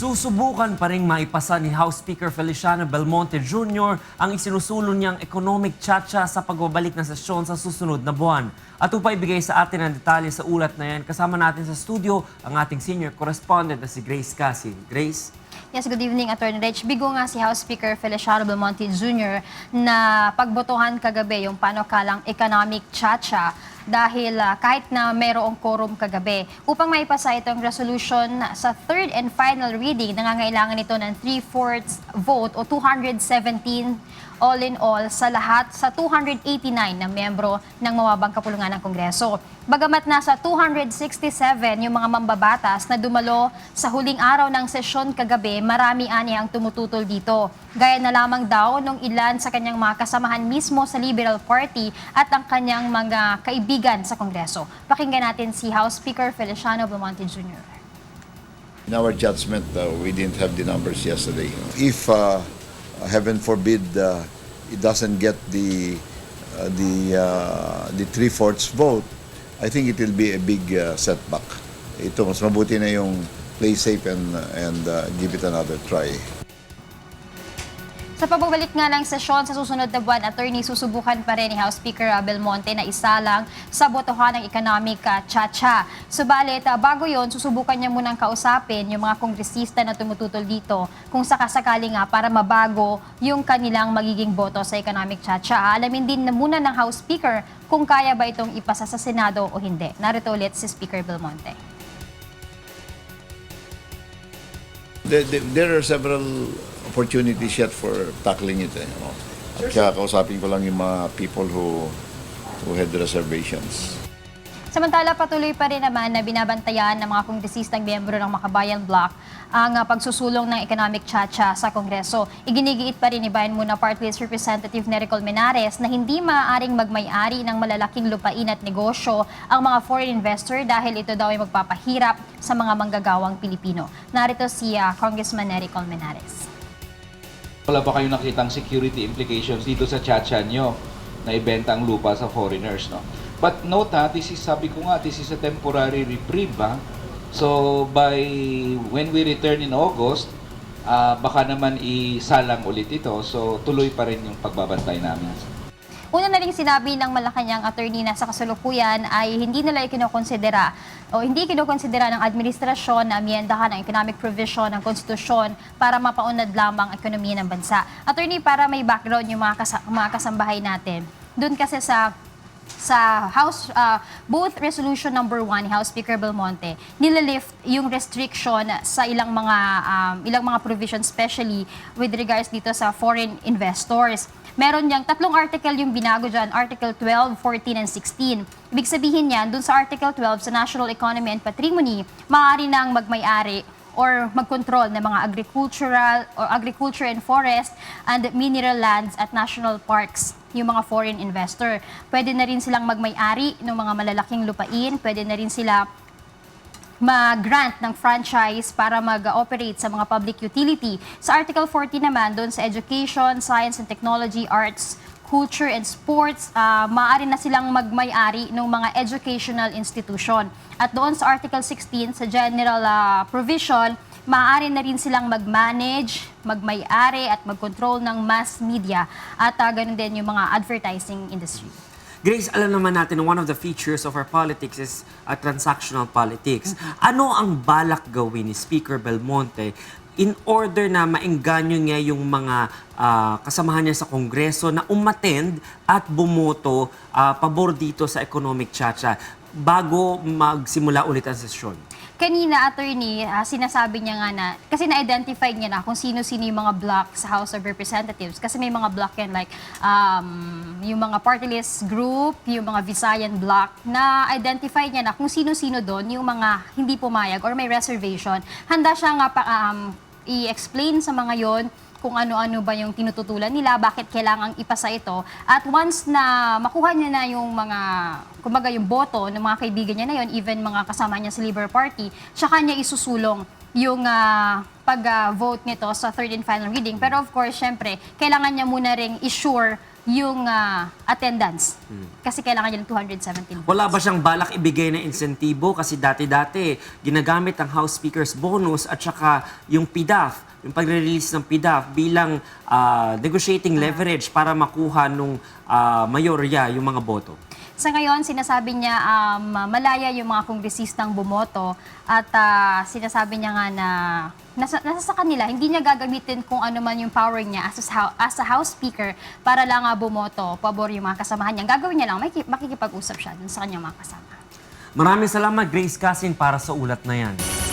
Susubukan pa ring maipasa ni House Speaker Feliciano Belmonte Jr. ang isinusulong niyang economic tsa-tsa sa pagbabalik ng sesyon sa susunod na buwan. At upang ibigay sa atin ang detalye sa ulat na yan, kasama natin sa studio ang ating senior correspondent na si Grace Casin. Grace? Yes, good evening, Attorney Rich. Bigo nga si House Speaker Feliciano Belmonte Jr. na pagbotohan kagabi yung panukalang economic tsa-tsa dahil kahit na mayroong quorum kagabi. Upang maipasa itong resolution sa third and final reading, nangangailangan ito ng 3/4 vote o 217 all in all sa lahat sa 289 na miyembro ng mababang kapulungan ng Kongreso. Bagamat nasa 267 yung mga mambabatas na dumalo sa huling araw ng sesyon kagabi, marami ani ang tumututol dito. Gaya na lamang daw nung ilan sa kanyang mga kasamahan mismo sa Liberal Party at ang kanyang mga kaibigan sa Kongreso. Pakinggan natin si House Speaker Feliciano Belmonte Jr. In our judgment, we didn't have the numbers yesterday. If heaven forbid it doesn't get the 3/4 vote, I think it will be a big setback. Ito mas mabuti na yung play safe and give it another try. Sa pagbabalik nga ng sesyon sa susunod na buwan, attorney, susubukan pa rin ni House Speaker Belmonte na isalang sa botohan ng economic tsa-tsa. Subalit, bago yon, susubukan niya munang kausapin yung mga kongresista na tumututol dito kung sakasakali nga para mabago yung kanilang magiging boto sa economic tsa-tsa. Alamin din na muna ng House Speaker kung kaya ba itong ipasa sa Senado o hindi. Narito ulit si Speaker Belmonte. There are several opportunities yet for tackling it. At kaya kausapin ko lang yung mga people who had reservations. Samantala, patuloy pa rin naman na binabantayan ng mga kongresistang miyembro ng Makabayan Bloc ang pagsusulong ng economic tsa-tsa sa Kongreso. Iginigiit pa rin ni Bayan Muna Party List Representative Nery Colmenares na hindi maaaring magmay-ari ng malalaking lupain at negosyo ang mga foreign investor dahil ito daw ay magpapahirap sa mga manggagawang Pilipino. Narito si Congressman Nery Colmenares. Wala ba kayong nakitang security implications dito sa tsa-tsa nyo na ibenta ang lupa sa foreigners, no? But note this is, sabi ko nga, this is a temporary reprieve, ha? So, when we return in August, baka naman isalang ulit ito. So, tuloy pa rin yung pagbabantay namin. Una na rin sinabi ng Malacanang attorney na sa kasalukuyan ay hindi nila ikinokonsidera o hindi kinokonsidera ng administrasyon na amyendahan ng economic provision ng konstitusyon para mapaunlad lamang ang ekonomiya ng bansa. Attorney, para may background yung mga kasambahay natin. Doon kasi sa House, both Resolution number 1 ni House Speaker Belmonte, nililift yung restriction sa ilang mga provisions, especially with regards dito sa foreign investors. Meron niyang tatlong article yung binago dyan, Article 12, 14, and 16. Ibig sabihin niyan, dun sa Article 12 sa National Economy and Patrimony, maaari nang magmay-ari or magkontrol ng mga agriculture and forest and mineral lands at national parks yung mga foreign investor. Pwede na rin silang magmay-ari ng mga malalaking lupain, pwede na rin sila mag-grant ng franchise para mag-operate sa mga public utility. Sa Article 40 naman, doon sa education, science and technology, arts, culture and sports, maaari na silang magmay-ari ng mga educational institution. At doon sa Article 16, sa general provision, maaari na rin silang mag-manage, magmay-ari at mag-control ng mass media at ganun din yung mga advertising industry. Grace, alam naman natin na one of the features of our politics is transactional politics. Ano ang balak gawin ni Speaker Belmonte in order na maengganyo niya yung mga kasamahan niya sa Kongreso na umattend at bumoto pabor dito sa economic tsa-tsa bago magsimula ulit ang sesyon? Kanina, attorney, sinasabi niya nga na, kasi na-identify niya na kung sino-sino yung mga block sa House of Representatives. Kasi may mga block yan like yung mga party list group, yung mga Visayan block, na-identify niya na kung sino-sino doon yung mga hindi pumayag or may reservation. Handa siya nga i-explain sa mga yon kung ano-ano ba yung tinututulan nila, bakit kailangang ipasa ito. At once na makuha niya na yung mga, kumbaga yung boto ng mga kaibigan niya na yun, even mga kasama niya sa Liberal Party, tsaka niya isusulong yung pag-vote nito sa third and final reading. Pero of course, syempre, kailangan niya muna ring i-sure yung attendance. Kasi kailangan niya ng 217 votes. Wala ba siyang balak ibigay na insentibo? Kasi dati-dati, ginagamit ang House Speaker's bonus at saka yung PDAF, yung pagre-release ng PDAF bilang negotiating leverage para makuha nung mayorya yung mga boto. Sa ngayon, sinasabi niya malaya yung mga kongresistang bumoto at sinasabi niya nga na nasa sa kanila, hindi niya gagamitin kung ano man yung power niya as a House Speaker para lang bumoto, pabor yung mga kasamahan niya. Gagawin niya lang, makikipag-usap siya dun sa kanyang mga kasama. Maraming salamat, Grace Casin, para sa ulat na yan.